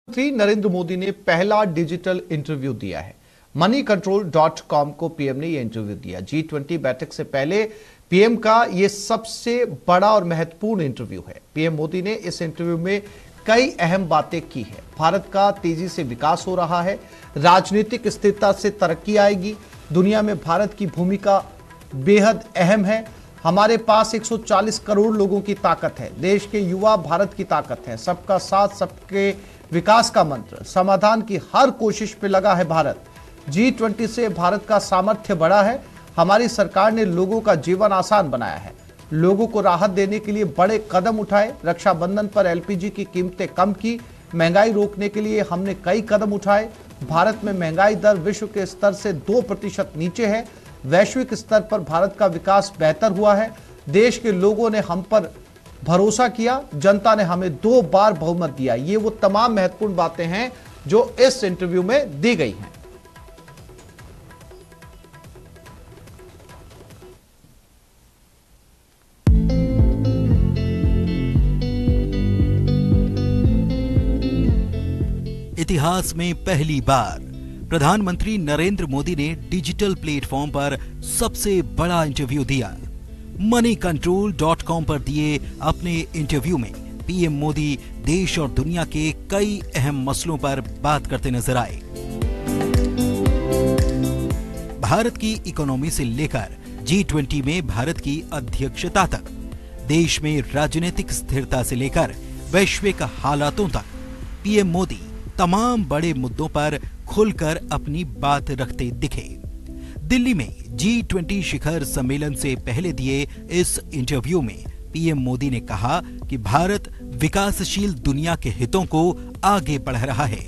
प्रधानमंत्री नरेंद्र मोदी ने पहला डिजिटल इंटरव्यू दिया है। moneycontrol.com को पीएम ने यह इंटरव्यू दिया। G20 बैठक से पहले पीएम का यह सबसे बड़ा और महत्वपूर्ण इंटरव्यू है। पीएम मोदी ने इस इंटरव्यू में कई अहम बातें की है। भारत का तेजी से विकास हो रहा है, राजनीतिक स्थिरता से तरक्की आएगी, दुनिया में भारत की भूमिका बेहद अहम है, हमारे पास 140 करोड़ लोगों की ताकत है, देश के युवा भारत की ताकत है, सबका साथ सबके विकास का मंत्र, समाधान की हर कोशिश पे लगा है भारत। G20 से भारत का सामर्थ्य बढ़ा है, हमारी सरकार ने लोगों का जीवन आसान बनाया है, लोगों को राहत देने के लिए बड़े कदम उठाए, रक्षाबंधन पर एलपीजी की कीमतें कम की, महंगाई रोकने के लिए हमने कई कदम उठाए, भारत में महंगाई दर विश्व के स्तर से 2% नीचे है, वैश्विक स्तर पर भारत का विकास बेहतर हुआ है, देश के लोगों ने हम पर भरोसा किया, जनता ने हमें 2 बार बहुमत दिया। ये वो तमाम महत्वपूर्ण बातें हैं जो इस इंटरव्यू में दी गई हैं। इतिहास में पहली बार प्रधानमंत्री नरेंद्र मोदी ने डिजिटल प्लेटफॉर्म पर सबसे बड़ा इंटरव्यू दिया। moneycontrol.com पर दिए अपने इंटरव्यू में पीएम मोदी देश और दुनिया के कई अहम मसलों पर बात करते नजर आए। भारत की इकोनॉमी से लेकर G20 में भारत की अध्यक्षता तक, देश में राजनीतिक स्थिरता से लेकर वैश्विक हालातों तक, पीएम मोदी तमाम बड़े मुद्दों पर खुलकर अपनी बात रखते दिखे। दिल्ली में G20 शिखर सम्मेलन से पहले दिए इस इंटरव्यू में पीएम मोदी ने कहा कि भारत विकासशील दुनिया के हितों को आगे बढ़ा रहा है।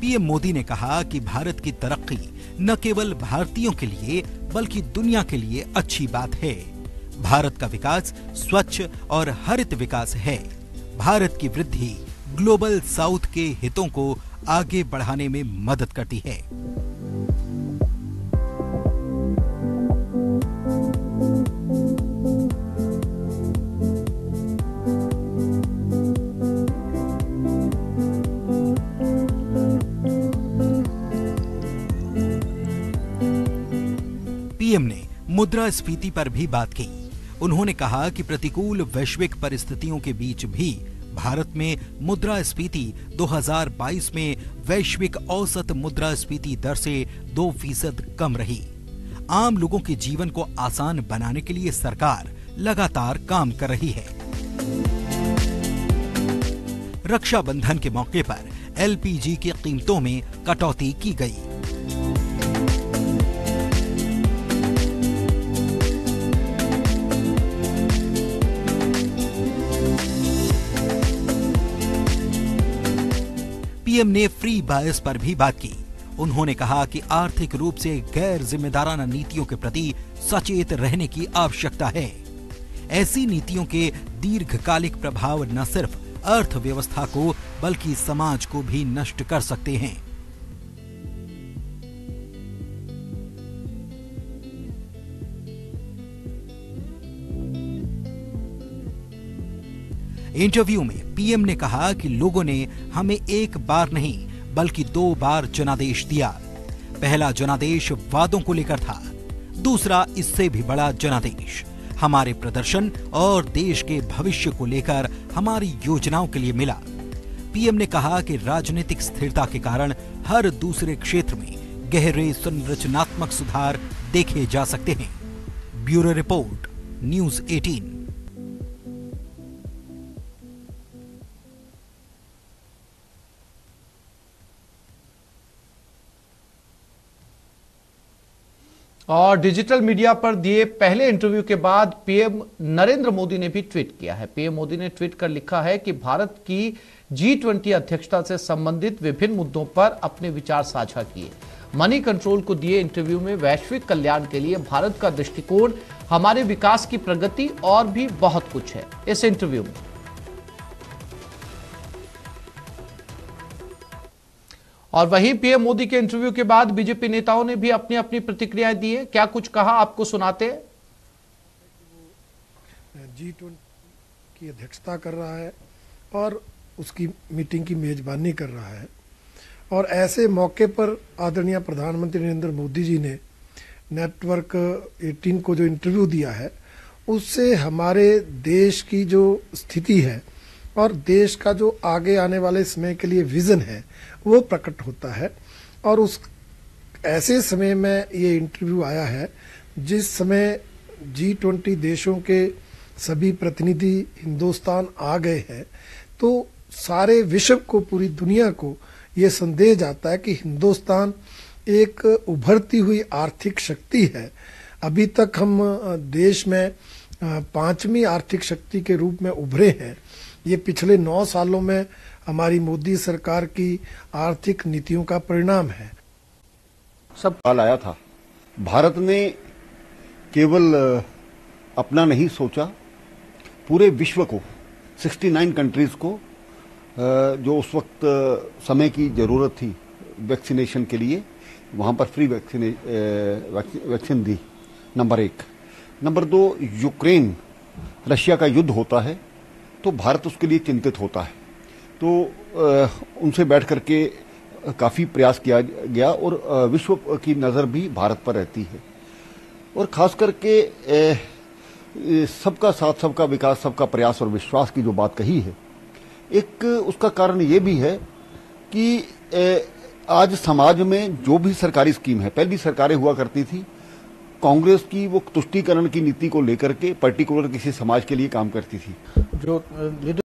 पीएम मोदी ने कहा कि भारत की तरक्की न केवल भारतीयों के लिए बल्कि दुनिया के लिए अच्छी बात है। भारत का विकास स्वच्छ और हरित विकास है। भारत की वृद्धि ग्लोबल साउथ के हितों को आगे बढ़ाने में मदद करती है। पीएम ने मुद्रास्फीति पर भी बात की। उन्होंने कहा कि प्रतिकूल वैश्विक परिस्थितियों के बीच भी भारत में मुद्रास्फीति 2022 में वैश्विक औसत मुद्रास्फीति दर से 2% कम रही। आम लोगों के जीवन को आसान बनाने के लिए सरकार लगातार काम कर रही है। रक्षाबंधन के मौके पर एलपीजी की कीमतों में कटौती की गई। पीएम ने फ्री बायस पर भी बात की। उन्होंने कहा कि आर्थिक रूप से गैर जिम्मेदाराना नीतियों के प्रति सचेत रहने की आवश्यकता है। ऐसी नीतियों के दीर्घकालिक प्रभाव न सिर्फ अर्थव्यवस्था को बल्कि समाज को भी नष्ट कर सकते हैं। इंटरव्यू में पीएम ने कहा कि लोगों ने हमें एक बार नहीं बल्कि 2 बार जनादेश दिया। पहला जनादेश वादों को लेकर था, दूसरा इससे भी बड़ा जनादेश हमारे प्रदर्शन और देश के भविष्य को लेकर हमारी योजनाओं के लिए मिला। पीएम ने कहा कि राजनीतिक स्थिरता के कारण हर दूसरे क्षेत्र में गहरे संरचनात्मक सुधार देखे जा सकते हैं। Bureau report, news 18। और डिजिटल मीडिया पर दिए पहले इंटरव्यू के बाद पीएम नरेंद्र मोदी ने भी ट्वीट किया है। पीएम मोदी ने ट्वीट कर लिखा है कि भारत की G20 अध्यक्षता से संबंधित विभिन्न मुद्दों पर अपने विचार साझा किए। मनी कंट्रोल को दिए इंटरव्यू में वैश्विक कल्याण के लिए भारत का दृष्टिकोण हमारे विकास की प्रगति और भी बहुत कुछ है इस इंटरव्यू में। और वहीं पीएम मोदी के इंटरव्यू के बाद बीजेपी नेताओं ने भी अपनी अपनी प्रतिक्रियाएं दी है। क्या कुछ कहा, आपको सुनाते हैं। G20 की अध्यक्षता कर रहा है और उसकी मीटिंग की मेजबानी कर रहा है, और ऐसे मौके पर आदरणीय प्रधानमंत्री नरेंद्र मोदी जी ने नेटवर्क 18 को जो इंटरव्यू दिया है, उससे हमारे देश की जो स्थिति है और देश का जो आगे आने वाले समय के लिए विजन है वो प्रकट होता है। और उस ऐसे समय में ये इंटरव्यू आया है जिस समय G20 देशों के सभी प्रतिनिधि हिंदुस्तान आ गए हैं, तो सारे विश्व को, पूरी दुनिया को ये संदेश जाता है कि हिंदुस्तान एक उभरती हुई आर्थिक शक्ति है। अभी तक हम देश में 5वीं आर्थिक शक्ति के रूप में उभरे हैं। ये पिछले 9 सालों में हमारी मोदी सरकार की आर्थिक नीतियों का परिणाम है। सब काल आया था, भारत ने केवल अपना नहीं सोचा, पूरे विश्व को, 69 कंट्रीज को जो उस वक्त समय की जरूरत थी वैक्सीनेशन के लिए, वहां पर फ्री वैक्सीन दी। नंबर 1। नंबर 2, यूक्रेन रशिया का युद्ध होता है तो भारत उसके लिए चिंतित होता है, तो उनसे बैठ करके काफी प्रयास किया गया और विश्व की नजर भी भारत पर रहती है। और खास करके सबका साथ, सबका विकास, सबका प्रयास और विश्वास की जो बात कही है, एक उसका कारण ये भी है कि आज समाज में जो भी सरकारी स्कीम है, पहले भी सरकारें हुआ करती थी, कांग्रेस की वो तुष्टीकरण की नीति को लेकर के पर्टिकुलर किसी समाज के लिए काम करती थी। जो